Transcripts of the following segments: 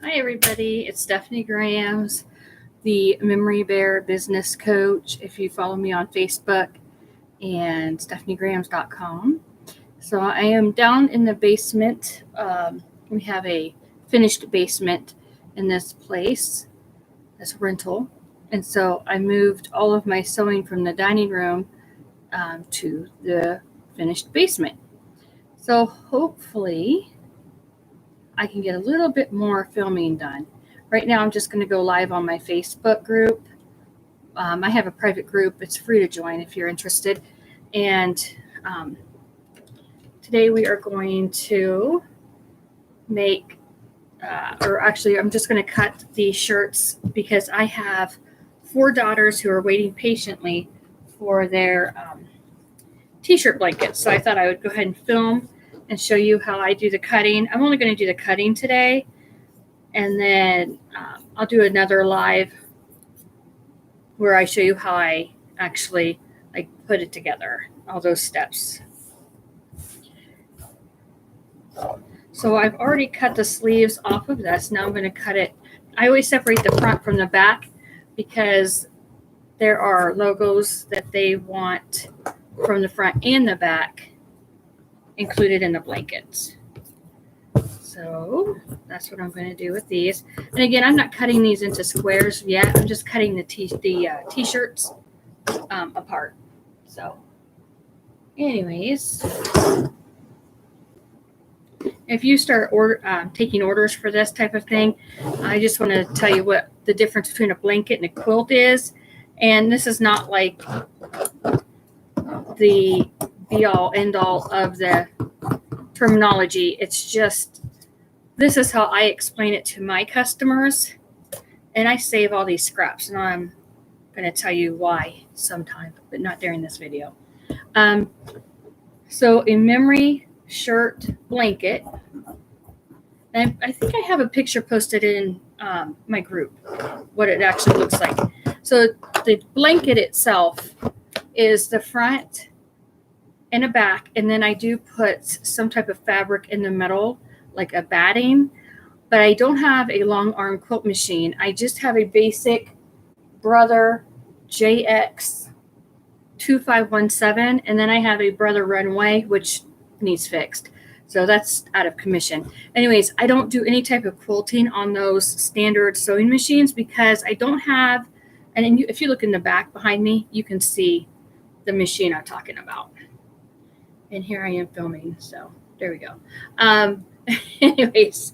Hi, everybody. It's Stephanie Grams, the Memory Bear Business Coach. If you follow me on Facebook and stephaniegrams.com. So I am down in the basement. We have a finished basement in this place, this rental. And so I moved all of my sewing from the dining room to the finished basement. So hopefully I can get a little bit more filming done. Right now, I'm just going to go live on my Facebook group. I have a private group. It's free to join if you're interested. And today we are going to make, I'm just going to cut these shirts because I have 4 daughters who are waiting patiently for their t-shirt blankets. So I thought I would go ahead and film and show you how I do the cutting. I'm only going to do the cutting today. And then I'll do another live where I show you how I actually put it together, all those steps. So I've already cut the sleeves off of this. Now I'm going to cut it. I always separate the front from the back because there are logos that they want from the front and the back included in the blankets. So that's what I'm going to do with these. And again, I'm not cutting these into squares yet. I'm just cutting the t-shirts apart. So anyways, if you start taking orders for this type of thing, I just want to tell you what the difference between a blanket and a quilt is. And this is not like the be-all, end-all of the terminology. It's just, this is how I explain it to my customers. And I save all these scraps. And I'm going to tell you why sometime, but not during this video. So a memory shirt blanket. And I think I have a picture posted in my group, what it actually looks like. So the blanket itself is the front and a back, and then I do put some type of fabric in the middle, like a batting, but I don't have a long arm quilt machine. I just have a basic Brother JX 2517, and then I have a Brother Runway, which needs fixed. So that's out of commission. Anyways, I don't do any type of quilting on those standard sewing machines because I don't have, and if you look in the back behind me, you can see the machine I'm talking about. And here I am filming, so there we go. Anyways,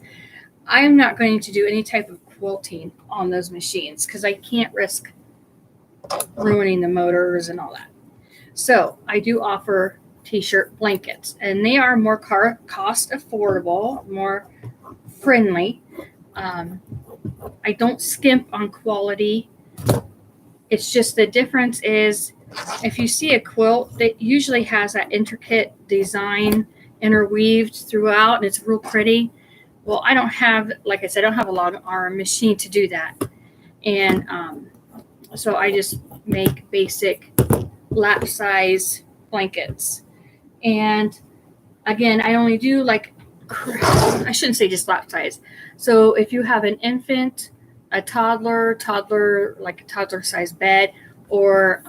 I'm not going to do any type of quilting on those machines because I can't risk ruining the motors and all that. So I do offer t-shirt blankets, and they are more cost affordable, more friendly. I don't skimp on quality. It's just the difference is if you see a quilt that usually has that intricate design interweaved throughout and it's real pretty. Well, I don't have, like I said, I don't have a long arm machine to do that. And so I just make basic lap size blankets. And again, I only do I shouldn't say just lap size. So if you have an infant, a toddler, like a toddler size bed, or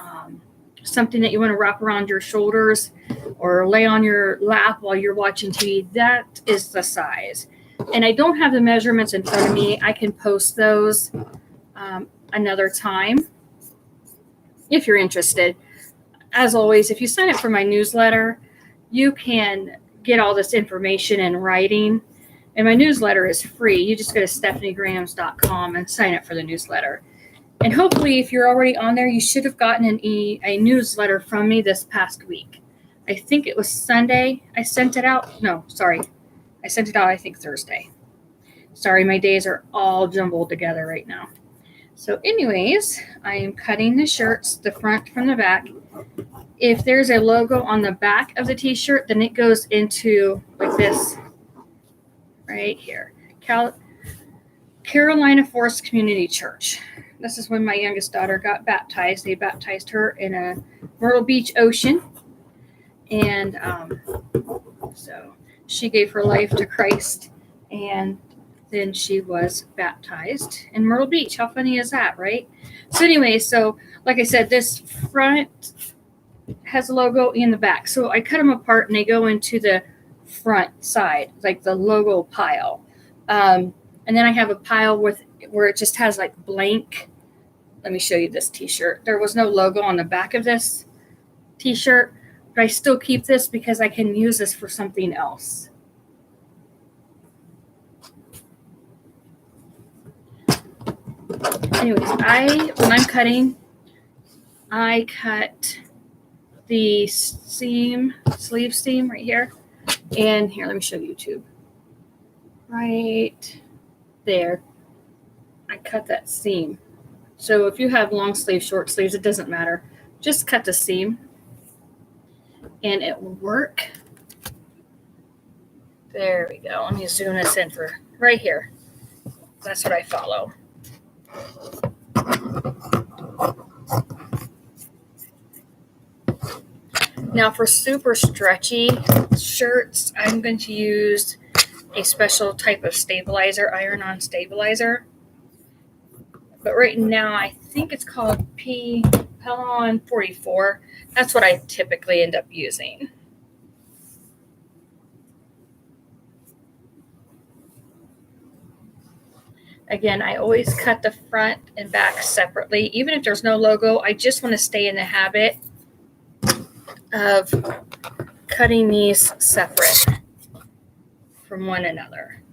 something that you want to wrap around your shoulders or lay on your lap while you're watching TV, that is the size. And I don't have the measurements in front of me. I can post those another time if you're interested. As always, if you sign up for my newsletter, you can get all this information in writing. And my newsletter is free. You just go to stephaniegrams.com and sign up for the newsletter. And hopefully, if you're already on there, you should have gotten a newsletter from me this past week. I think it was Sunday. I sent it out. No, sorry. I sent it out, I think, Thursday. Sorry, my days are all jumbled together right now. So anyways, I am cutting the shirts, the front from the back. If there's a logo on the back of the t-shirt, then it goes into like this right here. Carolina Forest Community Church. This is when my youngest daughter got baptized. They baptized her in a Myrtle Beach ocean. And so she gave her life to Christ. And then she was baptized in Myrtle Beach. How funny is that, right? So anyway, so like I said, this front has a logo in the back. So I cut them apart and they go into the front side, like the logo pile. And then I have a pile with where it just has like blank. Let me show you this t-shirt. There was no logo on the back of this t-shirt, but I still keep this because I can use this for something else. Anyways, when I'm cutting, I cut the sleeve seam right here. And here, let me show YouTube. Right there, I cut that seam. So if you have long sleeves, short sleeves, it doesn't matter. Just cut the seam and it will work. There we go. Let me zoom this in for right here. That's what I follow. Now for super stretchy shirts, I'm going to use a special type of stabilizer, iron-on stabilizer. But right now, I think it's called Pelon 44. That's what I typically end up using. Again, I always cut the front and back separately. Even if there's no logo, I just want to stay in the habit of cutting these separate from one another.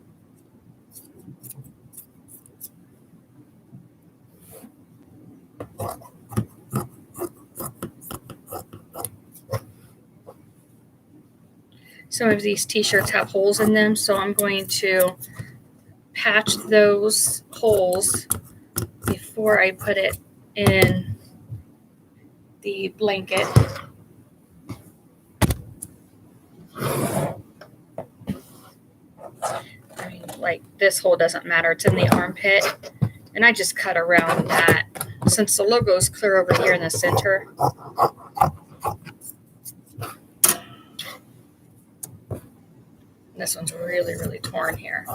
Some of these t-shirts have holes in them, so I'm going to patch those holes before I put it in the blanket. I mean, like this hole doesn't matter, it's in the armpit, and I just cut around that since the logo is clear over here in the center. This one's really, really torn here.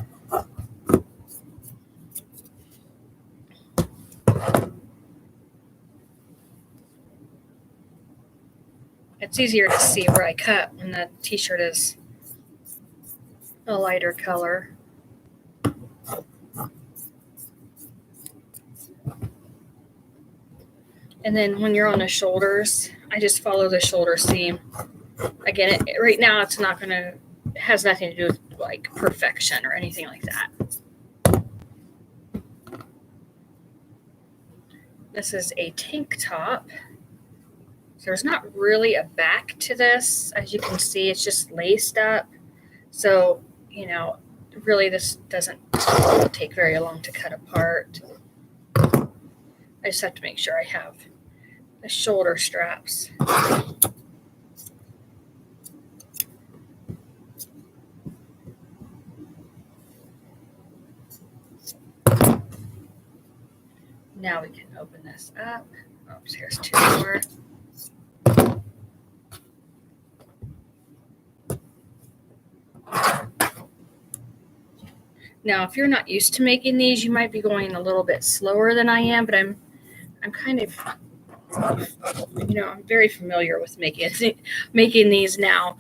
It's easier to see where I cut when the t-shirt is a lighter color. And then when you're on the shoulders, I just follow the shoulder seam. Again, right now it's not going to, it has nothing to do with like perfection or anything like that. This is a tank top. So there's not really a back to this. As you can see, it's just laced up. So, you know, really this doesn't take very long to cut apart. I just have to make sure I have the shoulder straps. Now we can open this up. Oops, here's two more. Now, if you're not used to making these, you might be going a little bit slower than I am, but I'm kind of, you know, I'm very familiar with making these now.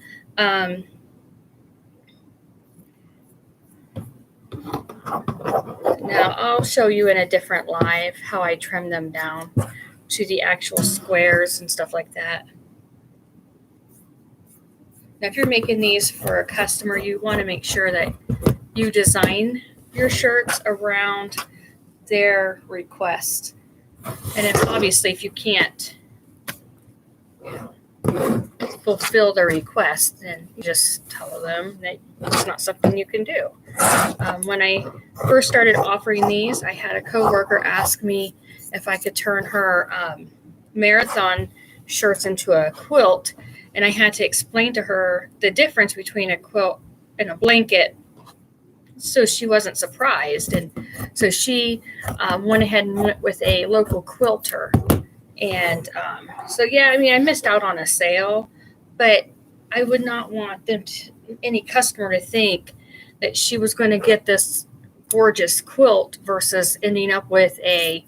Now I'll show you in a different live how I trim them down to the actual squares and stuff like that. Now, if you're making these for a customer, you want to make sure that you design your shirts around their request. And if obviously if you can't, you know, fulfill their request, then you just tell them that it's not something you can do. When I first started offering these, I had a coworker ask me if I could turn her marathon shirts into a quilt, and I had to explain to her the difference between a quilt and a blanket, so she wasn't surprised. And so she went ahead and went with a local quilter. And so, yeah, I mean, I missed out on a sale, but I would not want any customer to think that she was going to get this gorgeous quilt versus ending up with a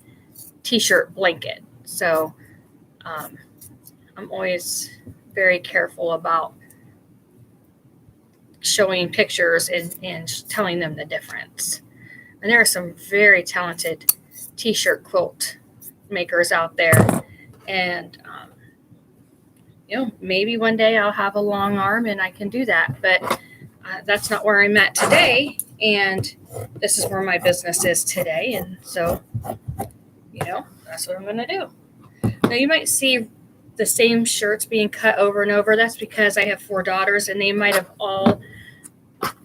t-shirt blanket. So I'm always very careful about showing pictures and telling them the difference. And there are some very talented t-shirt quilt makers out there. And, maybe one day I'll have a long arm and I can do that. But that's not where I'm at today. And this is where my business is today. And so, that's what I'm going to do. Now, you might see the same shirts being cut over and over. That's because I have 4 daughters, and they might have all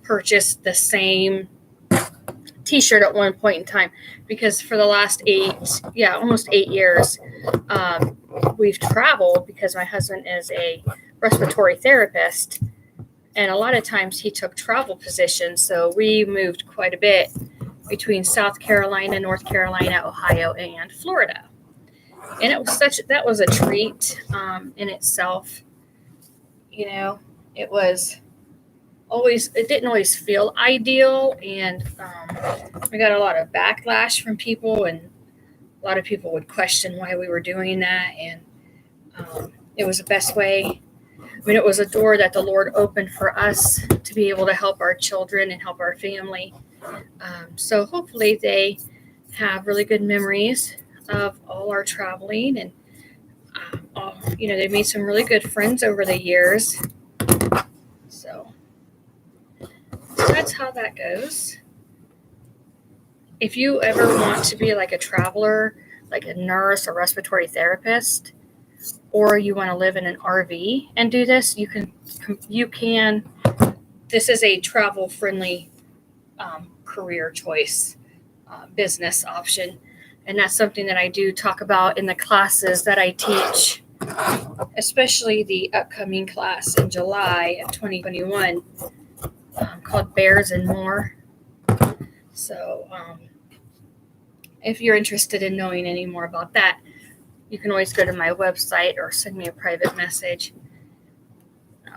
purchased the same t-shirt at one point in time, because for the last almost 8 years, we've traveled because my husband is a respiratory therapist, and a lot of times he took travel positions. So we moved quite a bit between South Carolina, North Carolina, Ohio, and Florida. And that was a treat in itself. It didn't always feel ideal, and we got a lot of backlash from people, and a lot of people would question why we were doing that, and it was the best way. It was a door that the Lord opened for us to be able to help our children and help our family. So hopefully they have really good memories of all our traveling, and they made some really good friends over the years. So that's how that goes. If you ever want to be like a traveler, like a nurse or respiratory therapist, or you want to live in an RV and do this, you can. This is a travel-friendly career choice, business option. And that's something that I do talk about in the classes that I teach, especially the upcoming class in July of 2021 called Bears and More. So if you're interested in knowing any more about that, you can always go to my website or send me a private message.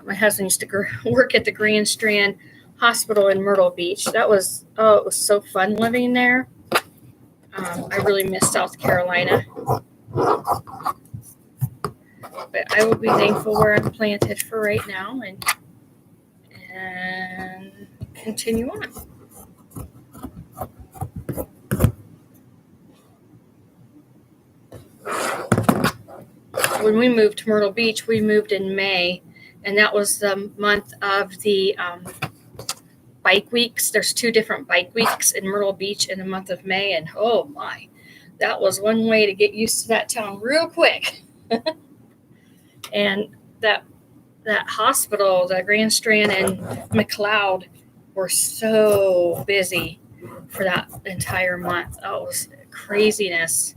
My husband used to work at the Grand Strand Hospital in Myrtle Beach. It was so fun living there. I really miss South Carolina. But I will be thankful where I'm planted for right now and continue on. When we moved to Myrtle Beach, we moved in May, and that was the month of the bike weeks. There's 2 different bike weeks in Myrtle Beach in the month of May, and oh my, that was one way to get used to that town real quick. And that hospital, the Grand Strand and McLeod, were so busy for that entire month. Oh, it was craziness.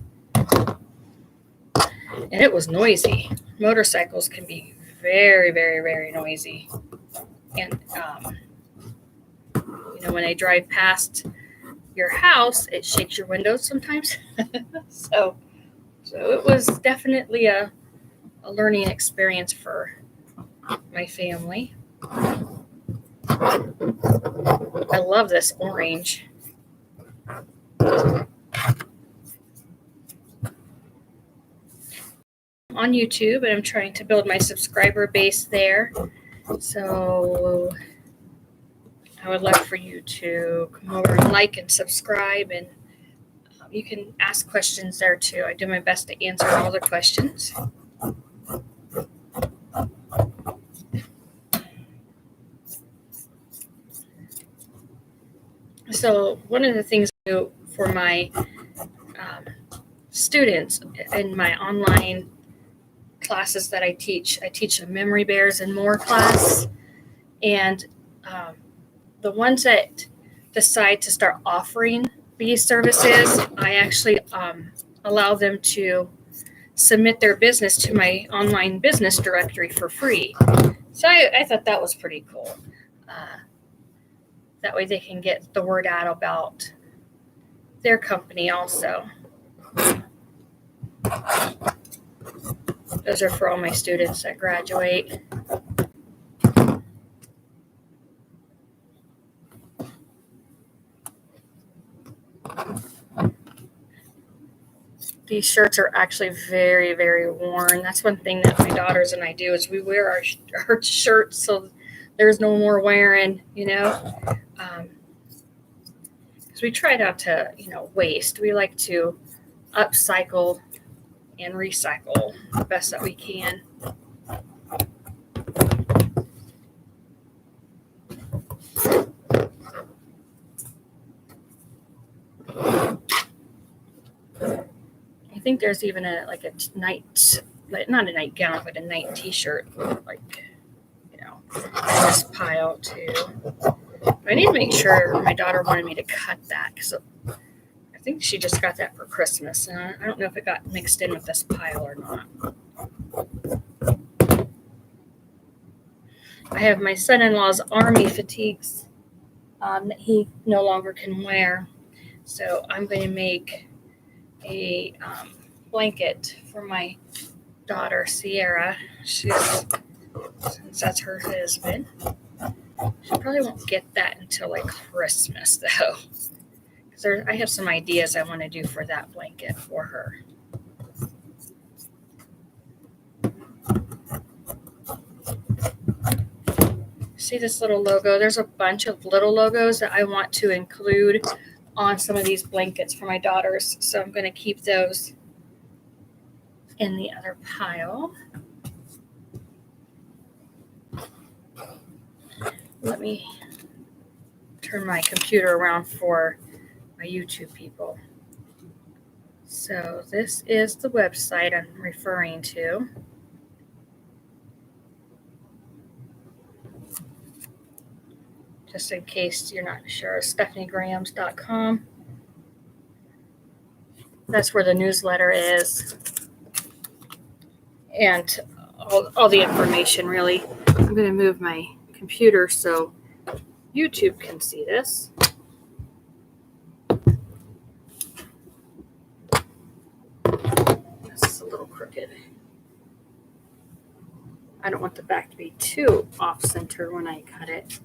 And it was noisy. Motorcycles can be very, very, very noisy. And, when they drive past your house, it shakes your windows sometimes. So it was definitely a learning experience for my family. I love this orange. On YouTube, and I'm trying to build my subscriber base there. So I would love for you to come over and like and subscribe, and you can ask questions there too. I do my best to answer all the questions. So one of the things I do for my students in my online classes that I teach a Memory Bears and More class, and the ones that decide to start offering these services, I actually allow them to submit their business to my online business directory for free. So I thought that was pretty cool. That way they can get the word out about their company also. Those are for all my students that graduate. these shirts are actually very, very worn. That's one thing that my daughters and I do is we wear our shirts so there's no more wearing, because we try not to, waste. We like to upcycle and recycle the best that we can. I think there's even a night, not a nightgown, but a night T-shirt, in this pile too. I need to make sure my daughter wanted me to cut that because I think she just got that for Christmas, and I don't know if it got mixed in with this pile or not. I have my son-in-law's army fatigues that he no longer can wear, so I'm going to make a blanket for my daughter Sierra. Since that's her husband. She probably won't get that until like Christmas though, because I have some ideas I want to do for that blanket for her. See this little logo? There's a bunch of little logos that I want to include on some of these blankets for my daughters, so I'm going to keep those in the other pile. Let me turn my computer around for my YouTube people. So this is the website I'm referring to. Just in case you're not sure, stephaniegrams.com. That's where the newsletter is. And all the information, really. I'm going to move my computer so YouTube can see this. This is a little crooked. I don't want the back to be too off-center when I cut it.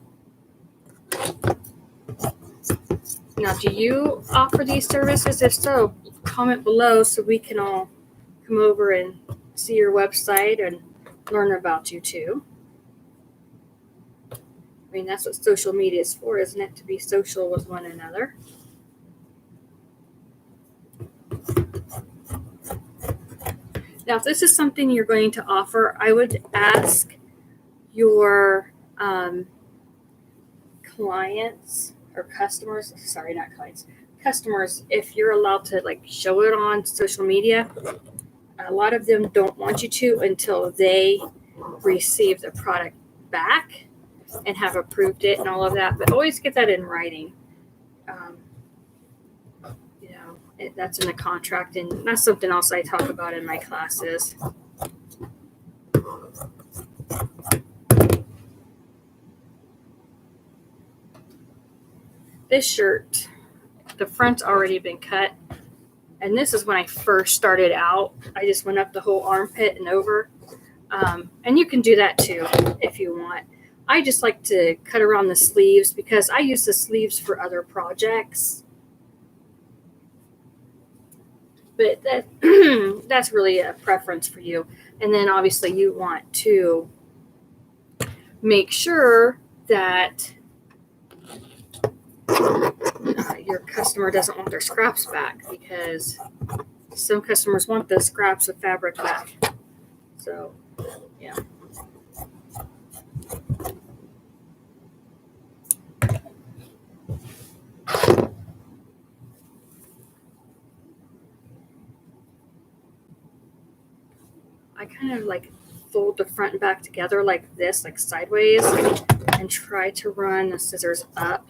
Now, do you offer these services? If so, comment below so we can all come over and see your website and learn about you too. I mean, that's what social media is for, isn't it? To be social with one another. Now, if this is something you're going to offer, I would ask your clients or customers, customers, if you're allowed to show it on social media. A lot of them don't want you to until they receive the product back and have approved it and all of that, but always get that in writing. That's in the contract, and that's something else I talk about in my classes. This shirt, the front's already been cut, and this is when I first started out. I just went up the whole armpit and over, and you can do that too if you want. I just like to cut around the sleeves because I use the sleeves for other projects. But that's really a preference for you. And then obviously you want to make sure that your customer doesn't want their scraps back, because some customers want the scraps of fabric back. So, yeah. I kind of fold the front and back together like this, sideways, and try to run the scissors up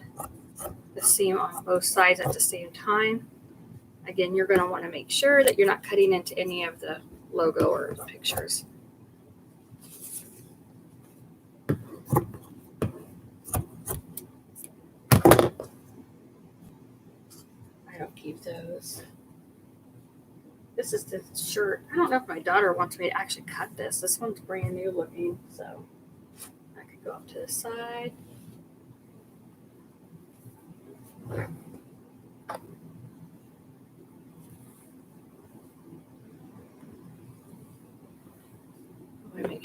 the seam on both sides at the same time. Again, you're going to want to make sure that you're not cutting into any of the logo or the pictures. I don't keep those. This is the shirt. I don't know if my daughter wants me to actually cut this. This one's brand new looking, so I could go up to the side.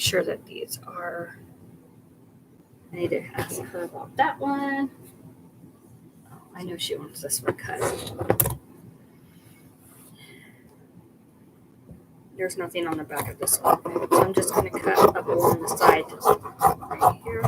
sure that these are. I need to ask her about that one. Oh, I know she wants this one cut. There's nothing on the back of this one, so I'm just going to cut up along the side right here.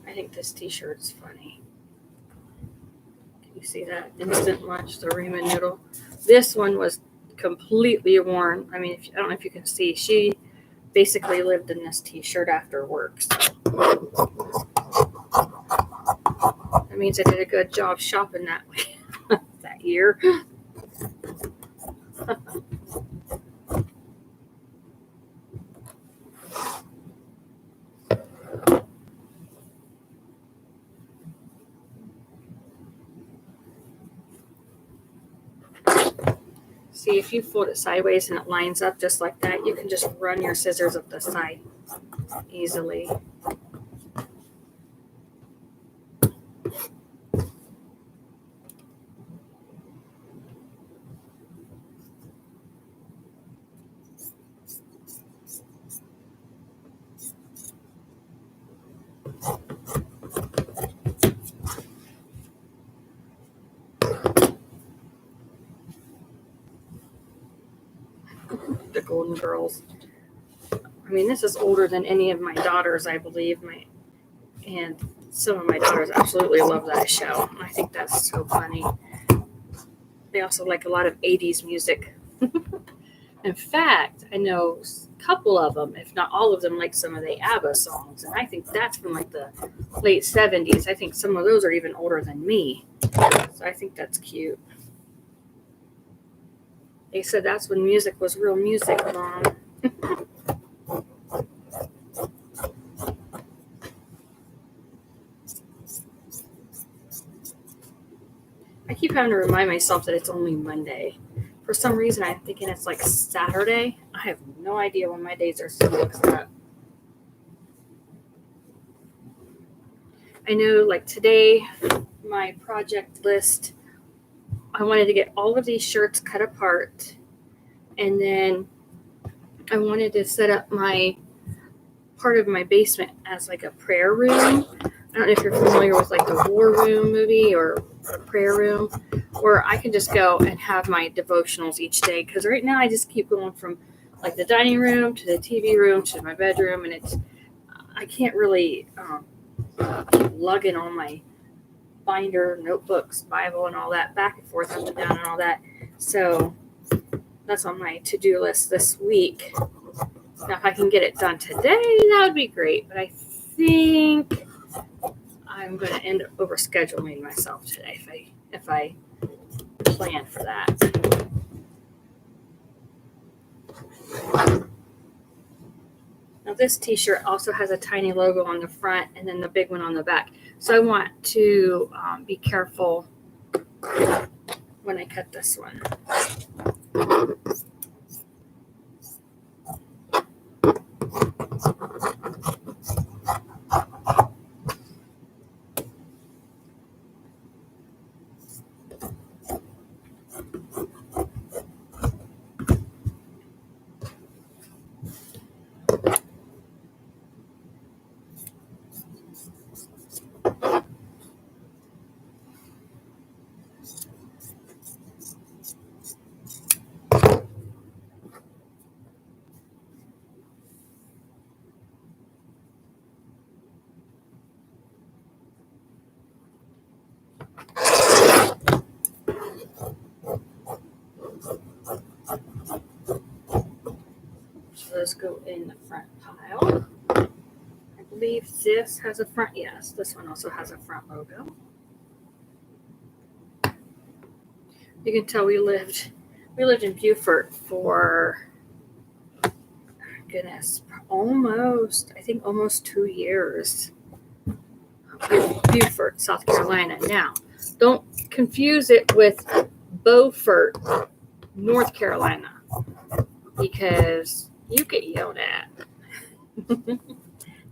I think this t-shirt's funny. Can you see that? Instant Lunch, the Riemann noodle. This one was completely worn. I mean, I don't know if you can see. She basically lived in this t-shirt after work. So that means I did a good job shopping that way that year. See, if you fold it sideways and it lines up just like that, you can just run your scissors up the side easily. The Golden Girls. I mean, this is older than any of my daughters, I believe. And some of my daughters absolutely love that show. I think that's so funny. They also like a lot of 80s music. In fact, I know a couple of them, if not all of them, like some of the ABBA songs. And I think that's from like the late 70s. I think some of those are even older than me. So I think that's cute. They said that's when music was real music, Mom. I keep having to remind myself that it's only Monday. For some reason, I'm thinking it's like Saturday. I have no idea when my days are so mixed up. I know, like today, my project list, I wanted to get all of these shirts cut apart, and then I wanted to set up my part of my basement as like a prayer room. I don't know if you're familiar with like the War Room movie or a prayer room, where I can just go and have my devotionals each day. Because right now I just keep going from like the dining room to the TV room to my bedroom, and I can't really keep lugging all my binder, notebooks, Bible, and all that back and forth, up and down, and all that. So that's on my to-do list this week. Now, if I can get it done today, that would be great. But I think I'm going to end up overscheduling myself today if I plan for that. Now, this t-shirt also has a tiny logo on the front and then the big one on the back. So I want to be careful when I cut this one. So those go in the front pile. I believe this has a front. Yes, this one also has a front logo. You can tell we lived in Beaufort for, goodness, almost 2 years. Beaufort, South Carolina. Now, Don't confuse it with Beaufort, North Carolina, because you get yelled at.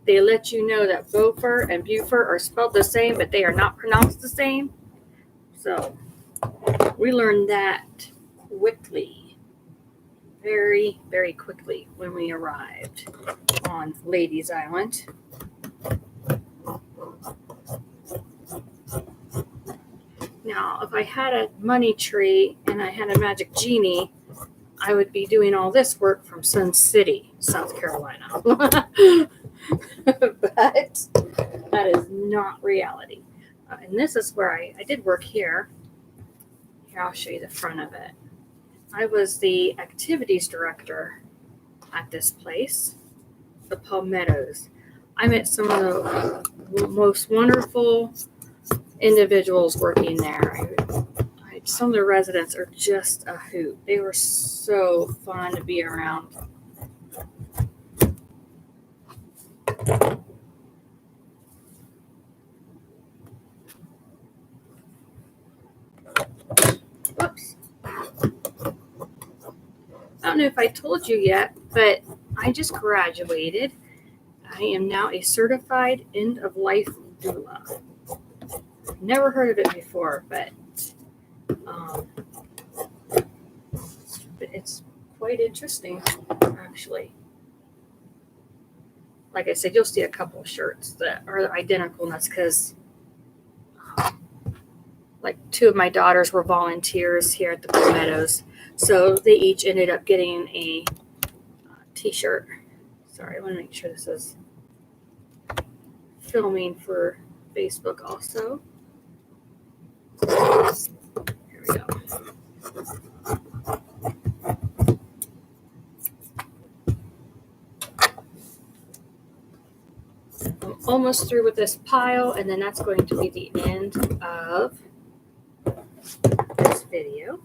They let you know that Beaufort and Beaufort are spelled the same, but they are not pronounced the same. So we learned that quickly, very, very quickly when we arrived on Ladies Island. Now, if I had a money tree and I had a magic genie, I would be doing all this work from Sun City, South Carolina. But that is not reality. And this is where I did work here. Here, I'll show you the front of it. I was the activities director at this place, the Palmettos. I met some of the most wonderful individuals working there. Some of the residents are just a hoot. They were so fun to be around. Whoops. I don't know if I told you yet, but I just graduated. I am now a certified end-of-life doula. Never heard of it before, but it's quite interesting, actually. Like I said, you'll see a couple of shirts that are identical, and that's because like 2 of my daughters were volunteers here at the Palmettos, so they each ended up getting a t-shirt. Sorry, I want to make sure this is filming for Facebook also. Here we go. I'm almost through with this pile, and then that's going to be the end of this video.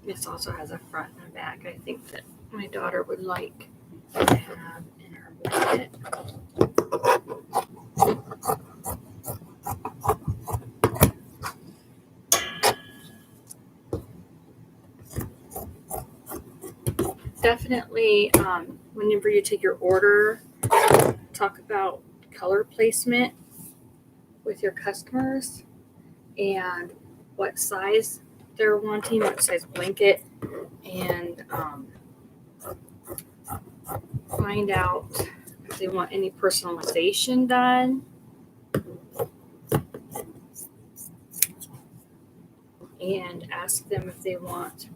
This also has a front and a back. I think that my daughter would like to have in her blanket. Definitely, whenever you take your order, talk about color placement with your customers and what size they're wanting, what size blanket, and find out if they want any personalization done. And ask them if they want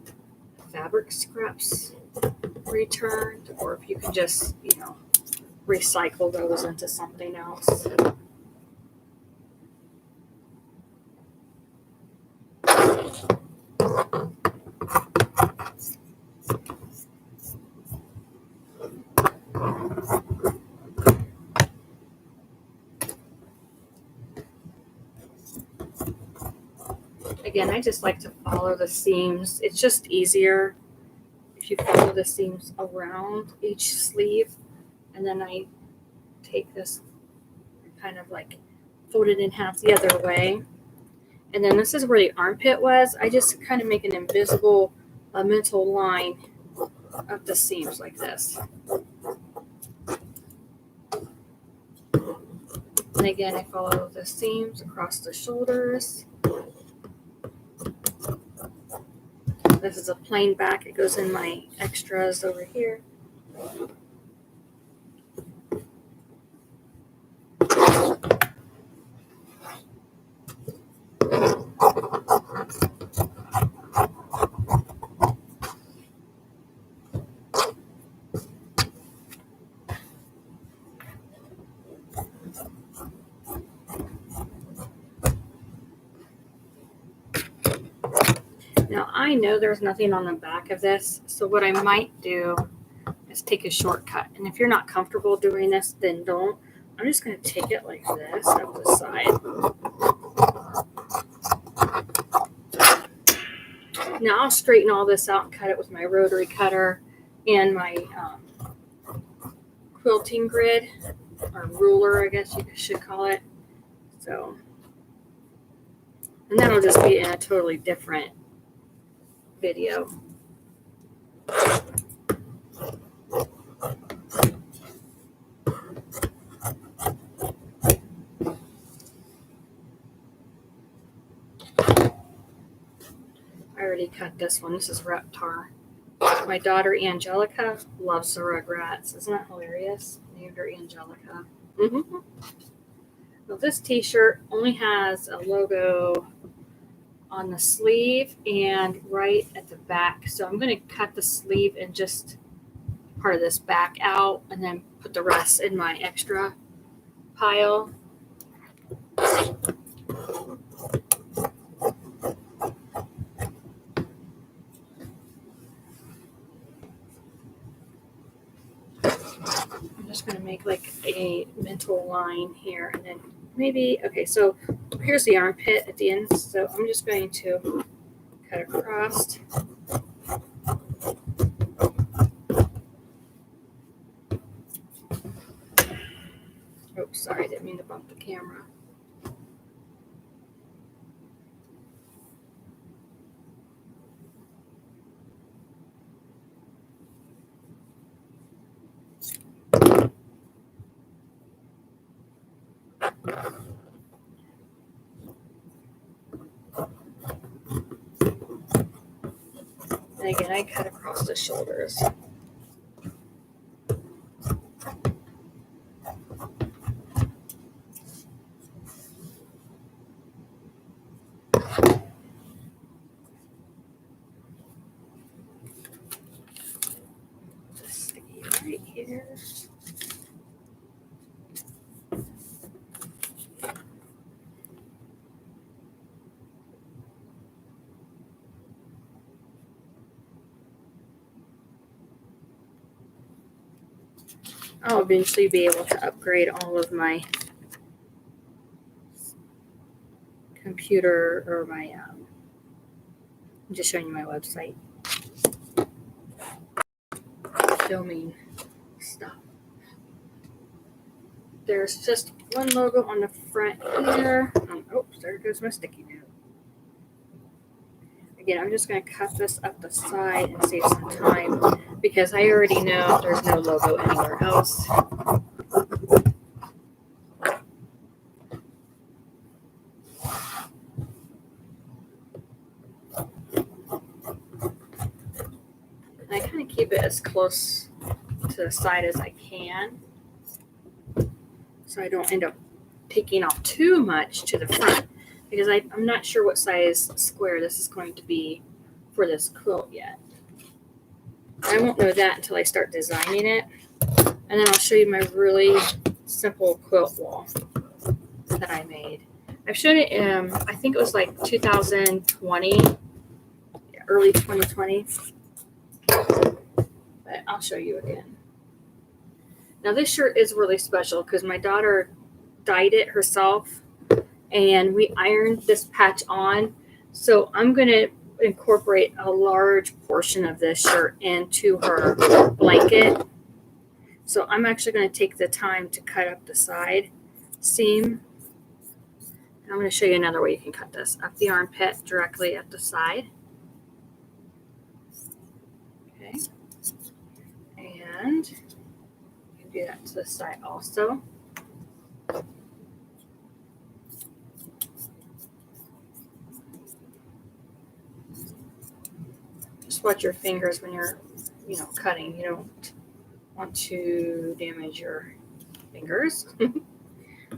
fabric scraps returned, or if you can just, recycle those into something else. Again, I just like to follow the seams. It's just easier if you follow the seams around each sleeve. And then I take this kind of like fold it in half the other way. And then this is where the armpit was. I just kind of make an invisible mental line of the seams like this. And again, I follow the seams across the shoulders. This is a plain back. It goes in my extras over here. I know there's nothing on the back of this, so what I might do is take a shortcut. And if you're not comfortable doing this, then don't. I'm just going to take it like this up the side. Now I'll straighten all this out and cut it with my rotary cutter and my quilting grid, or ruler, I guess you should call it. So, and that'll just be in a totally different video. I already cut this one. This is Reptar. My daughter Angelica loves the Rugrats. Isn't that hilarious? Named her Angelica. Mm-hmm. Well, this t-shirt only has a logo on the sleeve and right at the back. So I'm going to cut the sleeve and just part of this back out and then put the rest in my extra pile. I'm just going to make like a mental line here and then maybe, okay, so here's the armpit at the end. So I'm just going to cut across. Oops, sorry, I didn't mean to bump the camera. And again, I cut across the shoulders. Just sticky right here. I'll eventually be able to upgrade all of my computer or my, I'm just showing you my website. Filming stuff. There's just one logo on the front here. Oops, there goes my sticky note. Again, I'm just going to cut this up the side and save some time because I already know there's no logo anywhere else. And I kind of keep it as close to the side as I can so I don't end up taking off too much to the front because I'm not sure what size square this is going to be for this quilt yet. I won't know that until I start designing it. And then I'll show you my really simple quilt wall that I made. I've shown it in, I think it was like 2020, early 2020. But I'll show you again. Now this shirt is really special because my daughter dyed it herself and we ironed this patch on. So I'm going to incorporate a large portion of this shirt into her blanket. So I'm actually going to take the time to cut up the side seam. And I'm going to show you another way you can cut this up the armpit directly at the side. Okay. And you can do that to the side also. Just watch your fingers when you're, cutting. You don't want to damage your fingers.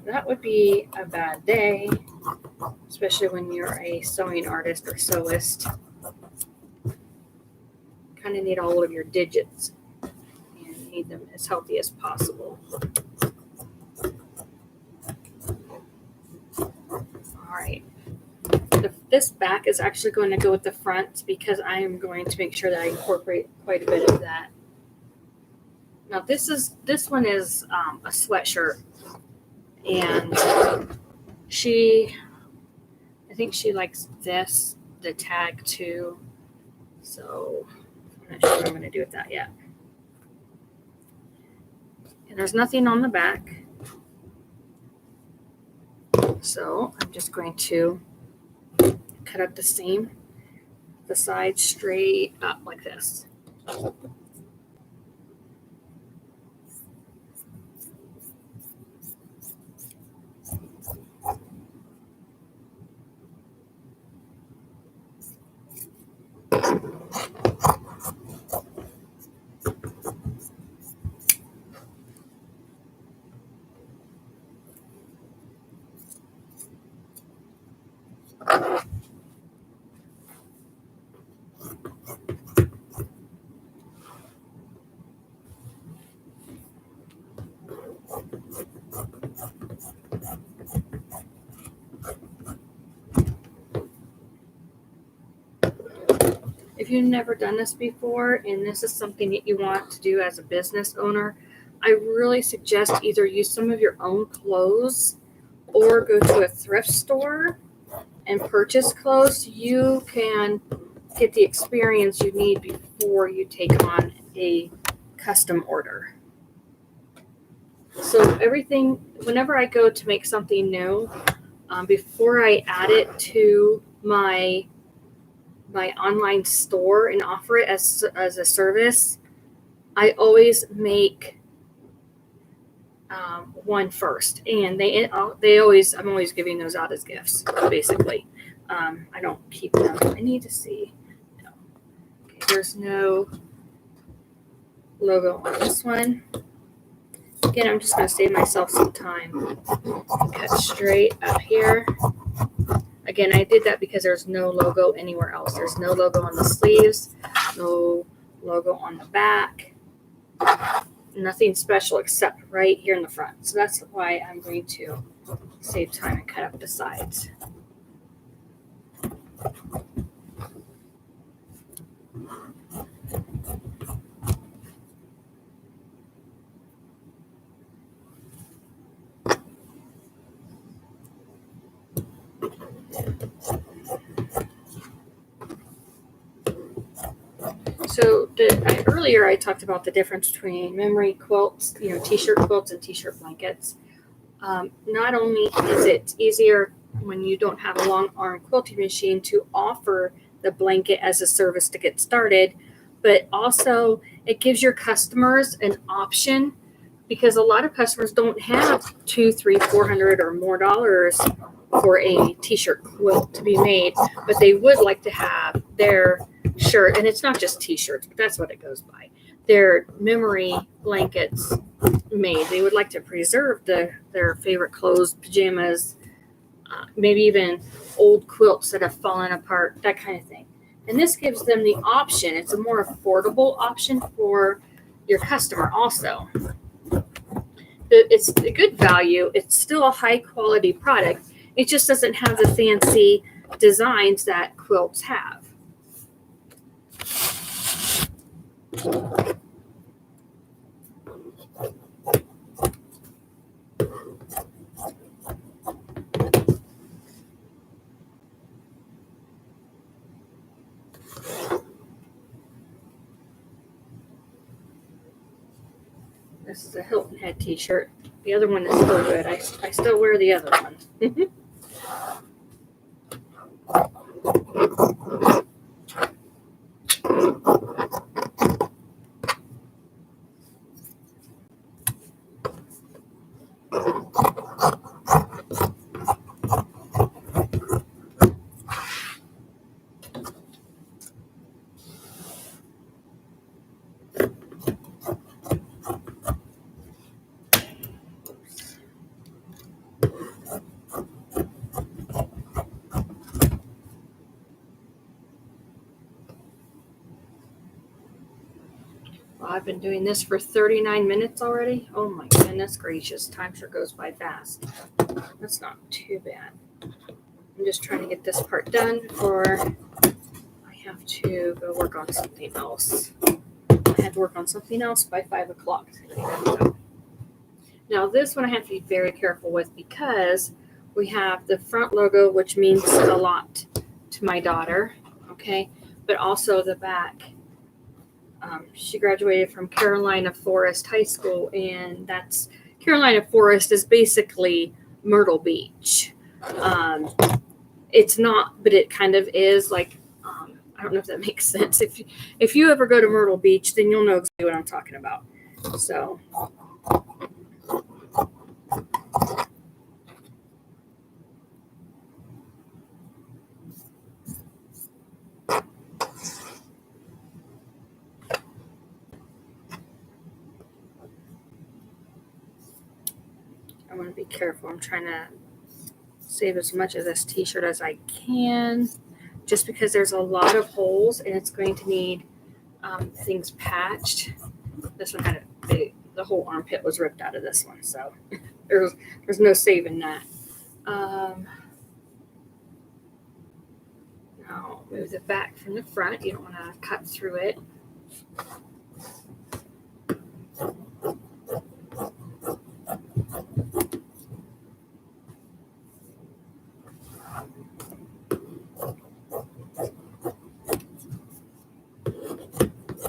That would be a bad day, especially when you're a sewing artist or sewist. Kind of need all of your digits and need them as healthy as possible. All right. The This back is actually going to go with the front because I am going to make sure that I incorporate quite a bit of that. Now this one is a sweatshirt, and I think she likes the tag too. So I'm not sure what I'm going to do with that yet. And there's nothing on the back, so I'm just going to cut up the seam, the side straight up like this. If you've never done this before and this is something that you want to do as a business owner, I really suggest either use some of your own clothes or go to a thrift store and purchase clothes. You can get the experience you need before you take on a custom order. So everything, whenever I go to make something new, before I add it to my online store and offer it as a service, I always make one first, and they always, I'm always giving those out as gifts. Basically, I don't keep them. I need to see. No. Okay, there's no logo on this one. Again, I'm just going to save myself some time. Cut straight up here. Again, I did that because there's no logo anywhere else. There's no logo on the sleeves, no logo on the back, nothing special except right here in the front. So that's why I'm going to save time and cut up the sides. So earlier I talked about the difference between memory quilts, t-shirt quilts and t-shirt blankets. Not only is it easier when you don't have a long arm quilting machine to offer the blanket as a service to get started, but also it gives your customers an option, because a lot of customers don't have $200, $300, $400 or more dollars for a t-shirt quilt to be made, but they would like to have their shirt, and it's not just t-shirts, but that's what it goes by, their memory blankets made. They would like to preserve their favorite clothes, pajamas, maybe even old quilts that have fallen apart, that kind of thing. And this gives them the option. It's a more affordable option for your customer also. It's a good value. It's still a high quality product. It just doesn't have the fancy designs that quilts have. This is a Hilton Head t-shirt. The other one is still good. I still wear the other one. Well, I've been doing this for 39 minutes already. Oh my goodness gracious. Time sure goes by fast. That's not too bad. I'm just trying to get this part done before I have to go work on something else. I had to work on something else by 5 o'clock today. So. Now this one I have to be very careful with because we have the front logo, which means a lot to my daughter, okay? But also the back. She graduated from Carolina Forest High School, and that's Carolina Forest is basically Myrtle Beach. It's not, but it kind of is like, I don't know if that makes sense. If you ever go to Myrtle Beach, then you'll know exactly what I'm talking about. So. I want to be careful. I'm trying to save as much of this t-shirt as I can, just because there's a lot of holes and it's going to need things patched. This one had the whole armpit was ripped out of this one, so there's no saving that. Now move the back from the front. You don't want to cut through it.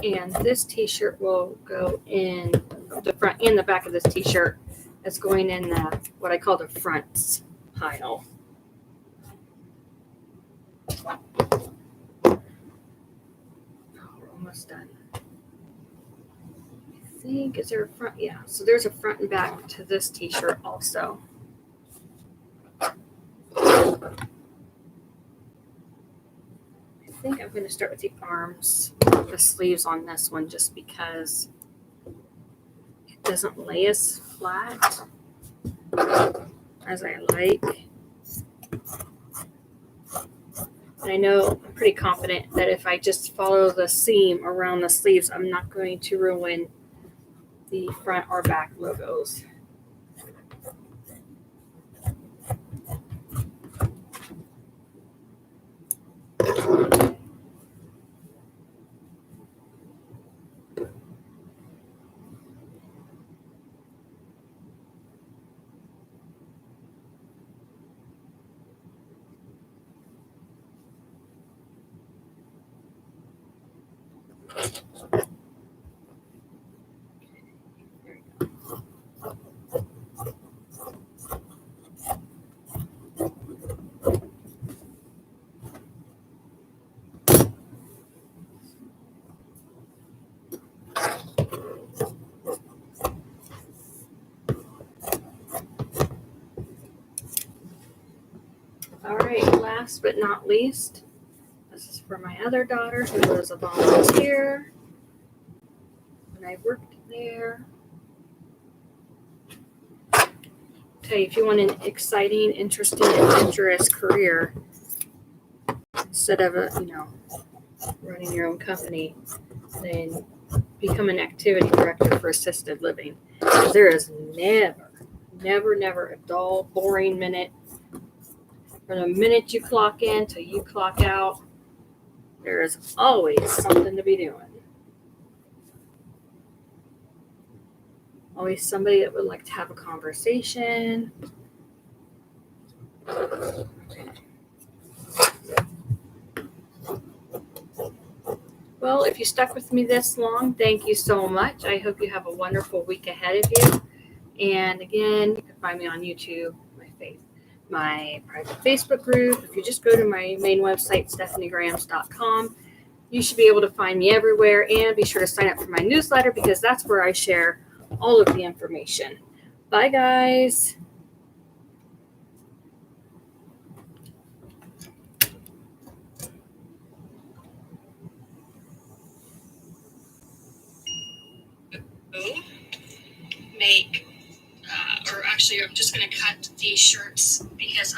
And this t-shirt will go in the front and the back of this t-shirt. It's going in the what I call the fronts pile. Oh, we're almost done. I think, is there a front? Yeah, so there's a front and back to this t-shirt also. I think I'm going to start with the arms, the sleeves on this one, just because it doesn't lay as flat as I like. And I know I'm pretty confident that if I just follow the seam around the sleeves, I'm not going to ruin the front or back logos. All right, last but not least, this is for my other daughter who was a volunteer when I worked there. Tell you, if you want an exciting, interesting, adventurous career instead of running your own company, then become an activity director for assisted living. There is never a dull, boring minute. From the minute you clock in till you clock out, there is always something to be doing. Always somebody that would like to have a conversation. Well, if you stuck with me this long, thank you so much. I hope you have a wonderful week ahead of you. And again, you can find me on YouTube, my private Facebook group. If you just go to my main website, stephaniegrams.com, you should be able to find me everywhere. And be sure to sign up for my newsletter because that's where I share all of the information. Bye, guys. Make, or actually, I'm just going to cut these shirts because